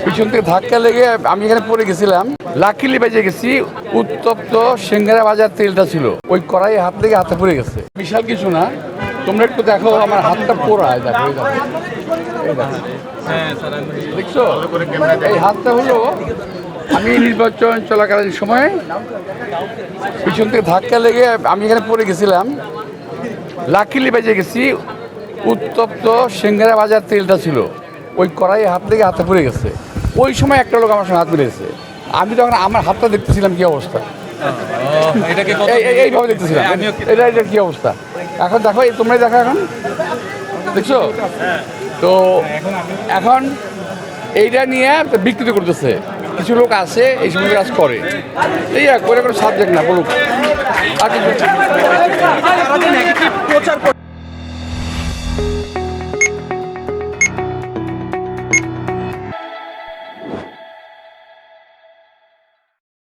পিছন থেকে ধাক্কা লেগে আমি এখানে পড়ে গেছিলাম, লাকিলি বেঁচে গেছি। উত্তপ্ত সিঙ্গারা ভাজার তেলটা ছিল ওই কড়াই হাত থেকে হাতে পড়ে গেছে। বিশাল কিছু না, তোমরা একটু দেখো আমার হাতটা পোড়ায়, দেখো এই দেখো। দেখছো এই হাতটা হলো, আমি নির্বাচন চলাকালীন সময় পিছন থেকে ধাক্কা লেগে আমি এখানে পড়ে গেছিলাম, লাকিলি বেঁচে গেছি। উত্তপ্ত সিঙ্গারা ভাজার তেলটা ছিল ওই কড়াই হাত থেকে হাতে পড়ে গেছে। ওই সময় একটা লোক আমার সঙ্গে হাত মিলেছে, আমি তখন আমার হাতটা দেখতেছিলাম কি অবস্থা, এইভাবে দেখতেছিলাম এটা কি অবস্থা। এখন দেখো তোমরাই দেখো, এখন দেখছো তো। এখন এইটা নিয়ে বিকৃত করতেছে কিছু লোক আছে, এই সময় কাজ করে, এই করে কোনো সাবজেক্ট না বলুক আর কিছু।